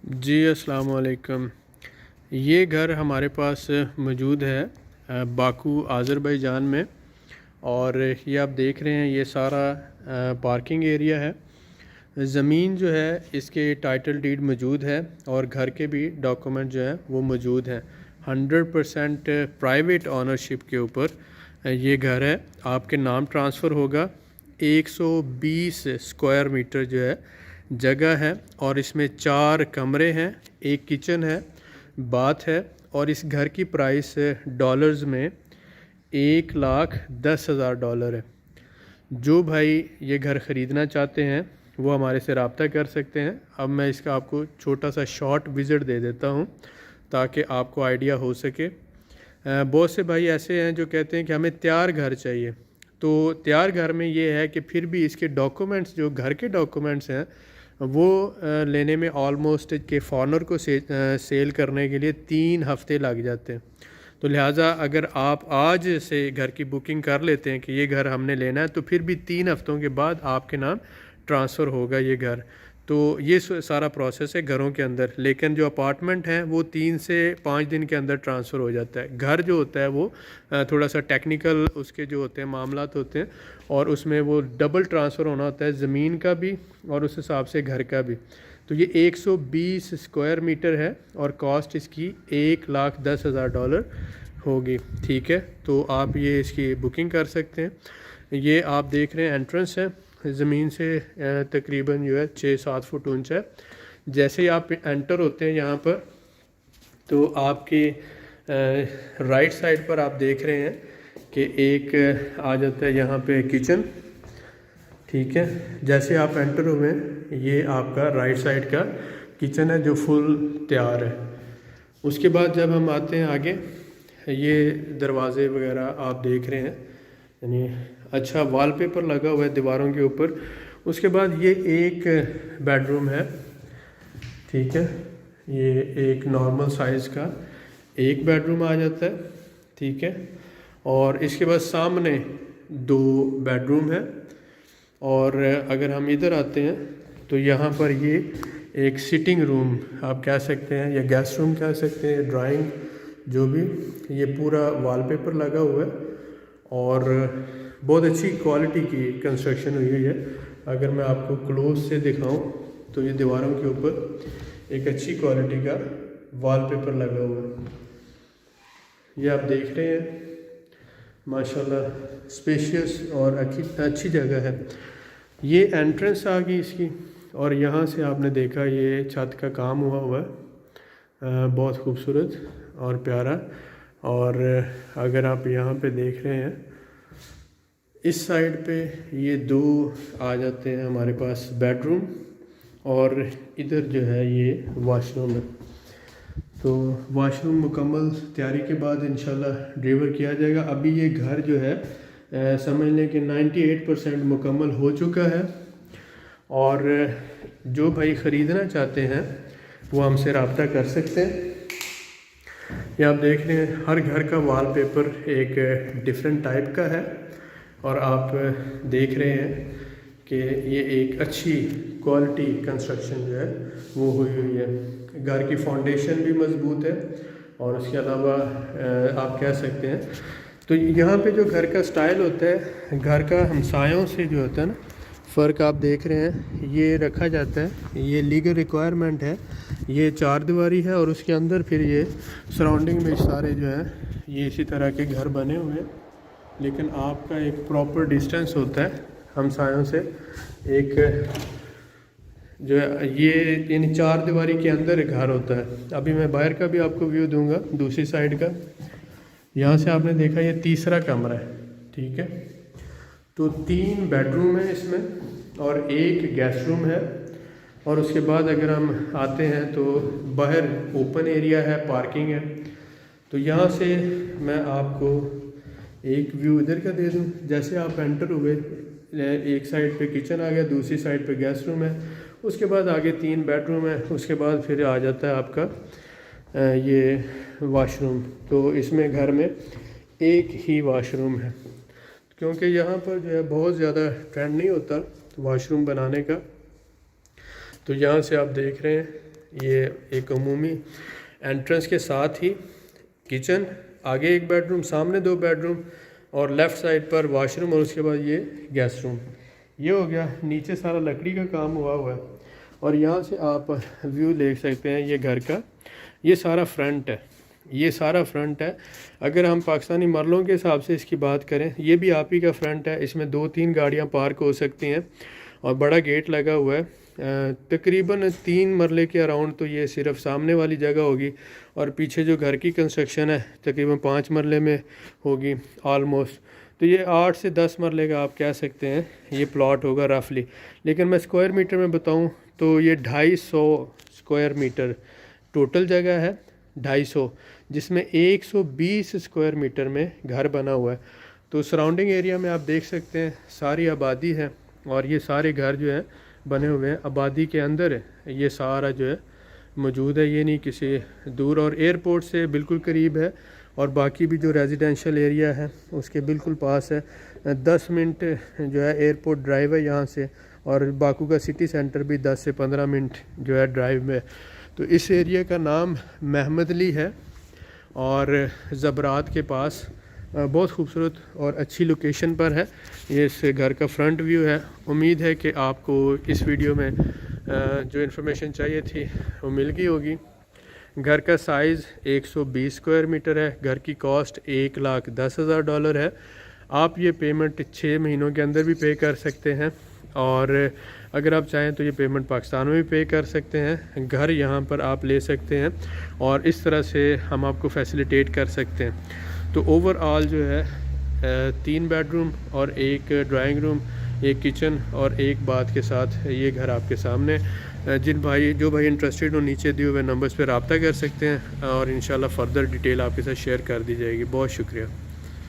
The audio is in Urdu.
جی السلام علیکم۔ یہ گھر ہمارے پاس موجود ہے باکو آذربائیجان میں، اور یہ آپ دیکھ رہے ہیں یہ سارا پارکنگ ایریا ہے۔ زمین جو ہے اس کے ٹائٹل ڈیڈ موجود ہے اور گھر کے بھی ڈاکومنٹ جو ہیں وہ موجود ہیں۔ 100% پرائیویٹ آنرشپ کے اوپر یہ گھر ہے، آپ کے نام ٹرانسفر ہوگا۔ 120 اسکوائر میٹر جو ہے جگہ ہے، اور اس میں 4 کمرے ہیں، ایک کچن ہے، باتھ ہے، اور اس گھر کی پرائس ڈالرز میں $1,10,000 ہے۔ جو بھائی یہ گھر خریدنا چاہتے ہیں وہ ہمارے سے رابطہ کر سکتے ہیں۔ اب میں اس کا آپ کو چھوٹا سا شارٹ وزٹ دے دیتا ہوں تاکہ آپ کو آئیڈیا ہو سکے۔ بہت سے بھائی ایسے ہیں جو کہتے ہیں کہ ہمیں تیار گھر چاہیے، تو تیار گھر میں یہ ہے کہ پھر بھی اس کے ڈاکومنٹس جو گھر کے ڈاکومنٹس ہیں وہ لینے میں آلموسٹ کہ فارنر کو سیل کرنے کے لیے 3 ہفتے لگ جاتے ہیں۔ تو لہٰذا اگر آپ آج سے گھر کی بکنگ کر لیتے ہیں کہ یہ گھر ہم نے لینا ہے، تو پھر بھی 3 ہفتوں کے بعد آپ کے نام ٹرانسفر ہوگا یہ گھر۔ تو یہ سارا پروسیس ہے گھروں کے اندر، لیکن جو اپارٹمنٹ ہیں وہ 3 سے 5 دن کے اندر ٹرانسفر ہو جاتا ہے۔ گھر جو ہوتا ہے وہ تھوڑا سا ٹیکنیکل اس کے جو ہوتے ہیں معاملات ہوتے ہیں، اور اس میں وہ ڈبل ٹرانسفر ہونا ہوتا ہے، زمین کا بھی اور اس حساب سے گھر کا بھی۔ تو یہ 120 اسکوائر میٹر ہے اور کاسٹ اس کی $1,10,000 ہوگی، ٹھیک ہے۔ تو آپ یہ اس کی بکنگ کر سکتے ہیں۔ یہ آپ دیکھ رہے ہیں انٹرنس ہے، زمین سے تقریباً جو ہے 6-7 فٹ اونچا ہے۔ جیسے ہی آپ انٹر ہوتے ہیں یہاں پر، تو آپ کی رائٹ سائڈ پر آپ دیکھ رہے ہیں کہ ایک آ جاتا ہے یہاں پہ کچن، ٹھیک ہے۔ جیسے آپ انٹر ہوئے یہ آپ کا رائٹ سائڈ کا کچن ہے جو فل تیار ہے۔ اس کے بعد جب ہم آتے ہیں آگے، یہ دروازے وغیرہ آپ دیکھ رہے ہیں، یعنی اچھا وال پیپر لگا ہوا ہے دیواروں کے اوپر۔ اس کے بعد یہ ایک بیڈ روم ہے، ٹھیک ہے۔ یہ ایک نارمل سائز کا ایک بیڈ روم آ جاتا ہے، ٹھیک ہے۔ اور اس کے بعد سامنے 2 بیڈ روم ہے، اور اگر ہم ادھر آتے ہیں تو یہاں پر یہ ایک سٹنگ روم آپ کہہ سکتے ہیں یا گیسٹ روم کہہ سکتے ہیں، ڈرائنگ جو بھی، یہ پورا وال پیپر لگا ہوا ہے اور بہت اچھی کوالٹی کی کنسٹرکشن ہوئی ہے۔ اگر میں آپ کو کلوز سے دکھاؤں تو یہ دیواروں کے اوپر ایک اچھی کوالٹی کا وال پیپر لگا ہوا ہے۔ یہ آپ دیکھ رہے ہیں ماشاءاللہ اسپیشیس اور اچھی جگہ ہے۔ یہ انٹرنس آ گئی اس کی، اور یہاں سے آپ نے دیکھا یہ چھت کا کام ہوا ہے، بہت خوبصورت اور پیارا۔ اور اگر آپ یہاں پہ دیکھ رہے ہیں اس سائڈ پہ یہ 2 آ جاتے ہیں ہمارے پاس بیڈ روم، اور ادھر جو ہے یہ واش روم ہے۔ تو واش روم مکمل تیاری کے بعد انشاءاللہ ڈلیور کیا جائے گا۔ ابھی یہ گھر جو ہے سمجھ لیں کہ 98% مکمل ہو چکا ہے، اور جو بھائی خریدنا چاہتے ہیں وہ ہم سے رابطہ کر سکتے ہیں۔ یہ آپ دیکھ رہے ہیں ہر گھر کا وال پیپر ایک ڈیفرنٹ ٹائپ کا ہے، اور آپ دیکھ رہے ہیں کہ یہ ایک اچھی کوالٹی کنسٹرکشن جو ہے وہ ہوئی ہے۔ گھر کی فاؤنڈیشن بھی مضبوط ہے، اور اس کے علاوہ آپ کہہ سکتے ہیں تو یہاں پہ جو گھر کا سٹائل ہوتا ہے، گھر کا ہمسایوں سے جو ہوتا ہے نا فرق آپ دیکھ رہے ہیں، یہ رکھا جاتا ہے، یہ لیگل ریکوائرمنٹ ہے۔ یہ 4 دیواری ہے، اور اس کے اندر پھر یہ سراؤنڈنگ میں سارے جو ہیں یہ اسی طرح کے گھر بنے ہوئے ہیں، لیکن آپ کا ایک پراپر ڈسٹینس ہوتا ہے ہمسایوں سے۔ ایک جو ہے یہ یعنی 4 دیواری کے اندر ایک گھر ہوتا ہے۔ ابھی میں باہر کا بھی آپ کو ویو دوں گا دوسری سائڈ کا۔ یہاں سے آپ نے دیکھا یہ تیسرا کمرہ ہے، ٹھیک ہے۔ تو 3 بیڈ روم ہیں اس میں، اور ایک گیسٹ روم ہے۔ اور اس کے بعد اگر ہم آتے ہیں تو باہر اوپن ایریا ہے، پارکنگ ہے۔ تو یہاں سے میں آپ کو ایک ویو ادھر کا دے دوں۔ جیسے آپ انٹر ہوئے، ایک سائڈ پہ کچن آ گیا، دوسری سائڈ پہ گیسٹ روم ہے، اس کے بعد آگے 3 بیڈ روم ہے، اس کے بعد پھر آ جاتا ہے آپ کا یہ واش روم۔ تو اس میں گھر میں ایک ہی واش روم ہے، کیونکہ یہاں پر جو ہے بہت زیادہ ٹرینڈ نہیں ہوتا واش روم بنانے کا۔ تو یہاں سے آپ دیکھ رہے ہیں یہ ایک عمومی انٹرنس کے ساتھ ہی کچن، آگے ایک بیڈ روم، سامنے 2 بیڈ روم اور لیفٹ سائڈ پر واش روم، اور اس کے بعد یہ گیسٹ روم. یہ ہو گیا. نیچے سارا لکڑی کا کام ہوا ہے اور یہاں سے آپ ویو دیکھ سکتے ہیں یہ گھر کا. یہ سارا فرنٹ ہے، یہ سارا فرنٹ ہے. اگر ہم پاکستانی مرلوں کے حساب سے اس کی بات کریں، یہ بھی آپ ہی کا فرنٹ ہے. اس میں 2-3 گاڑیاں پارک ہو سکتی ہیں اور بڑا گیٹ لگا ہوا ہے. تقریباً 3 مرلے کے اراؤنڈ تو یہ صرف سامنے والی جگہ ہوگی، اور پیچھے جو گھر کی کنسٹرکشن ہے تقریباً 5 مرلے میں ہوگی آلموسٹ. تو یہ 8 سے 10 مرلے کا آپ کہہ سکتے ہیں یہ پلاٹ ہوگا رفلی. لیکن میں اسکوائر میٹر میں بتاؤں تو یہ 250 اسکوائر میٹر ٹوٹل جگہ ہے، 250، جس میں 120 اسکوائر میٹر میں گھر بنا ہوا ہے. تو سراؤنڈنگ ایریا میں آپ دیکھ سکتے ہیں ساری آبادی ہے، اور یہ سارے گھر جو ہیں بنے ہوئے ہیں آبادی کے اندر ہے. یہ سارا جو ہے موجود ہے، یہ نہیں کسی دور، اور ایئرپورٹ سے بالکل قریب ہے. اور باقی بھی جو ریزیڈینشیل ایریا ہے اس کے بالکل پاس ہے. 10 منٹ جو ہے ایئرپورٹ ڈرائیو ہے یہاں سے، اور باکو کا سٹی سینٹر بھی 10 سے 15 منٹ جو ہے ڈرائیو میں. تو اس ایریا کا نام محمد علی ہے اور زبرات کے پاس بہت خوبصورت اور اچھی لوکیشن پر ہے. یہ اس گھر کا فرنٹ ویو ہے. امید ہے کہ آپ کو اس ویڈیو میں جو انفارمیشن چاہیے تھی وہ مل گئی ہوگی. گھر کا سائز 120 اسکوائر میٹر ہے. گھر کی کاسٹ $1,10,000 ہے. آپ یہ پیمنٹ 6 مہینوں کے اندر بھی پے کر سکتے ہیں، اور اگر آپ چاہیں تو یہ پیمنٹ پاکستان میں بھی پے کر سکتے ہیں. گھر یہاں پر آپ لے سکتے ہیں اور اس طرح سے ہم آپ کو فیسیلیٹیٹ کر سکتے ہیں. تو اوور آل جو ہے 3 بیڈ روم اور 1 ڈرائنگ روم، 1 کچن اور 1 باتھ کے ساتھ یہ گھر آپ کے سامنے. جو بھائی انٹرسٹڈ ہو نیچے دیے ہوئے نمبرز پہ رابطہ کر سکتے ہیں، اور انشاءاللہ فردر ڈیٹیل آپ کے ساتھ شیئر کر دی جائے گی. بہت شکریہ.